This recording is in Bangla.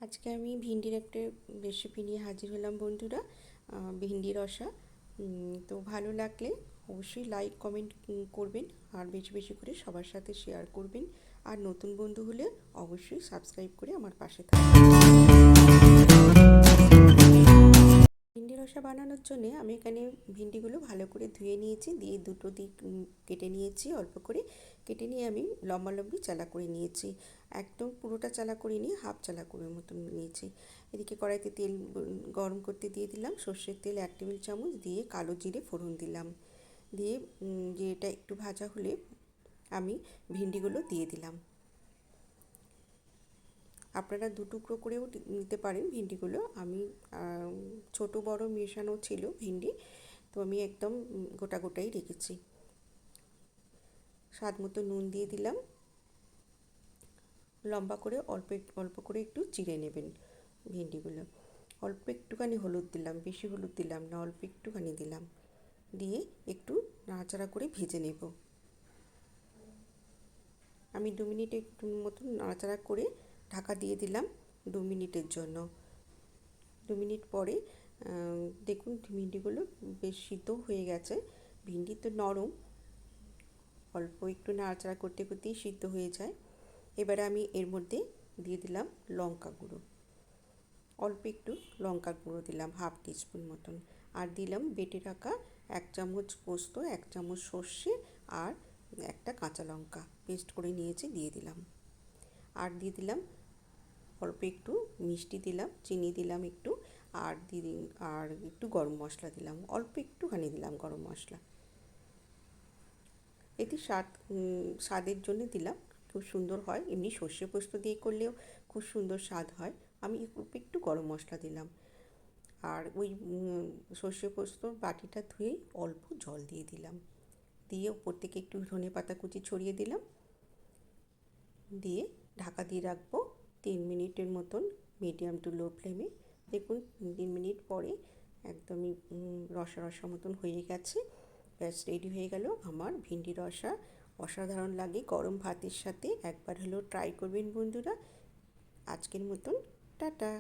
আজকে আমি ভিন্ডির একটা রেসিপি নিয়ে হাজির হলাম বন্ধুরা। ভিন্ডি রসা। তো ভালো লাগলে অবশ্যই লাইক কমেন্ট করবেন, আর বেশি বেশি করে সবার সাথে শেয়ার করবেন। আর নতুন বন্ধু হলে অবশ্যই সাবস্ক্রাইব করে আমার পাশে থাকবেন। ভিন্ডি রসা বানানোর জন্য আমি এখানে ভিন্ডিগুলো ভালো করে ধুয়ে নিয়েছি, দিয়ে দুটো দিক কেটে নিয়েছি, অল্প করে কেটে নিয়ে আমি লম্বা লম্বি চালা করে নিয়েছি। একদম পুরোটা চালা করে নিয়ে হাফ চালা করে মতন নিয়েছি। এদিকে কড়াইতে তেল গরম করতে দিয়ে দিলাম, সর্ষের তেল 1 টেবিল চামচ, দিয়ে কালো জিরে ফোড়ন দিলাম। দিয়ে জিরেটা একটু ভাজা হলে আমি ভিন্ডিগুলো দিয়ে দিলাম। আপনারা দু টুকরো করেও নিতে পারেন ভিন্ডিগুলো। আমি ছোট বড় মেশানো ছিল ভিন্ডি, তো আমি একদম গোটা গোটাই রেখেছি। স্বাদ মতো নুন দিয়ে দিলাম। লম্বা করে অল্প অল্প করে একটু চিড়ে নেবেন ভিন্ডিগুলো। অল্প একটুখানি হলুদ দিলাম, বেশি হলুদ দিলাম না, অল্প একটুখানি দিলাম। দিয়ে একটু নাড়াচাড়া করে ভেজে নেব। আমি 2 মিনিট একটু মতন নাড়াচাড়া করে ঢাকা দিয়ে দিলাম 2 মিনিটের জন্য। 2 মিনিট পরে দেখুন ভিন্ডিগুলো বেশ সিদ্ধ হয়ে গেছে। ভিন্ডি তো নরম, অল্প একটু নাড়াচাড়া করতে করতেই সিদ্ধ হয়ে যায়। এবারে আমি এর মধ্যে দিয়ে দিলাম লঙ্কা গুঁড়ো, অল্প একটু লঙ্কা গুঁড়ো দিলাম, হাফ টিস্পুন মতন। আর দিলাম বেটে রাখা 1 চামচ পোস্ত, 1 চামচ সর্ষে, আর একটা কাঁচা লঙ্কা পেস্ট করে নিয়েছি দিয়ে দিলাম। আর দিয়ে দিলাম অল্প একটু মিষ্টি দিলাম, চিনি দিলাম একটু, আর আর একটু গরম মশলা দিলাম, অল্প একটুখানি দিলাম গরম মশলা। এটি স্বাদের জন্য দিলাম, খুব সুন্দর হয়। এমনি সর্ষে পোস্ত দিয়ে করলেও খুব সুন্দর স্বাদ হয়। আমি একটু গরম মশলা দিলাম। আর ওই সর্ষে পোস্তর বাটিটা ধুয়ে অল্প জল দিয়ে দিলাম, দিয়ে ওপর থেকে একটু ধনেপাতা কুচি ছড়িয়ে দিলাম। দিয়ে ঢাকা দিয়ে রাখবো 3 মিনিটের মতন, মিডিয়াম টু লো ফ্লেমে। দেখুন 3 মিনিট পরে একদমই রসা রসা মতন হয়ে গেছে। ব্যাস রেডি হয়ে গেল আমার ভিন্ডি রসা। অসাধারণ লাগে গরম ভাতের সাথে। একবার হলেও ট্রাই করবেন বন্ধুরা। আজকের মতন টাটা।